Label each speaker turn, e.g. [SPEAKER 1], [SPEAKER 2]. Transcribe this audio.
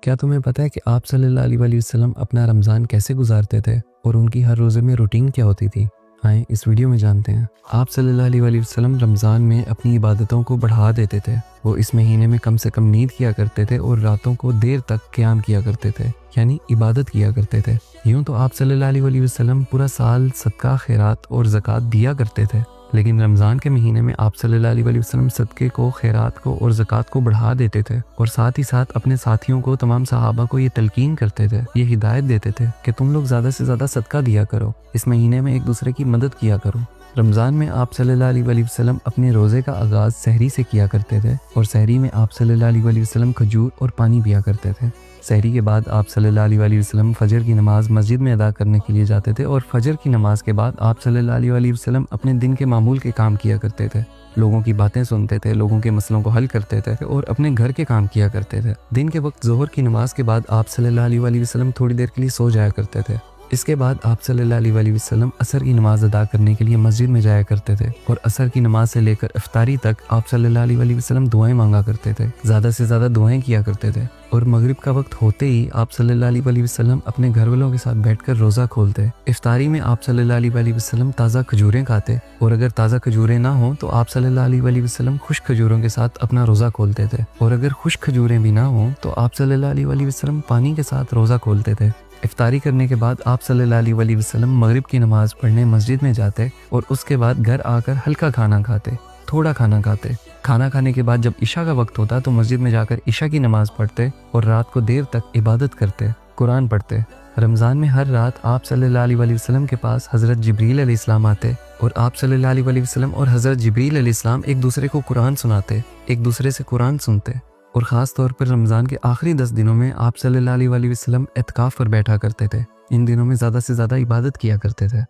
[SPEAKER 1] क्या तुम्हें पता है कि आप सल्लल्लाहु अलैहि वसल्लम अपना रमज़ान कैसे गुजारते थे और उनकी हर रोज़े में रूटीन क्या होती थी? आइए इस वीडियो में जानते हैं। आप सल्लल्लाहु अलैहि वसल्लम रमज़ान में अपनी इबादतों को बढ़ा देते थे। वो इस महीने में कम से कम नींद किया करते थे और रातों को देर तक क़याम किया करते थे, यानी इबादत किया करते थे। यूँ तो आप सल्लल्लाहु अलैहि वसल्लम पूरा साल सदका, खैरात और ज़कात दिया करते थे, लेकिन रमज़ान के महीने में आप सल्लल्लाहु अलैहि वसल्लम सदक़े को, खैरात को और ज़कात को बढ़ा देते थे और साथ ही साथ अपने साथियों को, तमाम सहाबा को ये तलकीन करते थे, ये हिदायत देते थे कि तुम लोग ज़्यादा से ज़्यादा सदका दिया करो, इस महीने में एक दूसरे की मदद किया करो। रमज़ान में आप सल्लल्लाहु अलैहि वसल्लम अपने रोज़े का आगाज़ सहरी से किया करते थे और सहरी में आप सल्लल्लाहु अलैहि वसल्लम खजूर और पानी पिया करते थे। सहरी के बाद आप सल्लल्लाहु अलैहि वसल्लम फ़जर की नमाज़ मस्जिद में अदा करने के लिए जाते थे और फ़जर की नमाज़ के बाद आप सल्लल्लाहु अलैहि वसल्लम अपने दिन के मामूल के काम किया करते थे। लोगों की बातें सुनते थे, लोगों के मसलों को हल करते थे और अपने घर के काम किया करते थे। दिन के वक्त ज़ोहर की नमाज़ के बाद आप सल्लल्लाहु अलैहि वसल्लम थोड़ी देर के लिए सो जाया करते थे। इसके बाद आप सल्लल्लाहु अलैहि वसल्लम असर की नमाज़ अदा करने के लिए मस्जिद में जाया करते थे और असर की नमाज से लेकर इफ्तारी तक आप सल्लल्लाहु अलैहि वसल्लम दुआएं मांगा करते थे, ज़्यादा से ज़्यादा दुआएं किया करते थे। और मगरिब का वक्त होते ही आप सल्लल्लाहु अलैहि वसल्लम अपने घर वालों के साथ बैठकर रोज़ा खोलते। इफ्तारी में आप सल्लल्लाहु अलैहि वसल्लम ताज़ा खजूरें खाते और अगर ताज़ा खजूरें ना हो तो आप सल्लल्लाहु अलैहि वसल्लम खुश्क खजूरों के साथ अपना रोज़ा खोलते थे और अगर खुश्क खजूरें भी ना हो तो आप सल्लल्लाहु अलैहि वसल्लम पानी के साथ रोज़ा खोलते थे। इफ्तारी करने के बाद आप सल्लल्लाहु अलैहि वसल्लम मगरिब की नमाज़ पढ़ने मस्जिद में जाते और उसके बाद घर आकर हल्का खाना खाते, थोड़ा खाना खाते। खाना खाने के बाद जब इशा का वक्त होता तो मस्जिद में जाकर इशा की नमाज़ पढ़ते और रात को देर तक इबादत करते, कुरान पढ़ते। रमज़ान में हर रात आप सल्लल्लाहु अलैहि वसल्लम के पास हज़रत जिब्रील अलैहिस्सलाम आते और आप सल्लल्लाहु अलैहि वसल्लम और हज़रत जिब्रील अलैहिस्सलाम एक दूसरे को कुरान सुनाते, एक दूसरे से कुरान सुनते। और ख़ास तौर पर रमज़ान के आखिरी 10 दिनों में आप सल्लल्लाहु अलैहि वसल्लम एतकाफ़ पर बैठा करते थे। इन दिनों में ज़्यादा से ज़्यादा इबादत किया करते थे।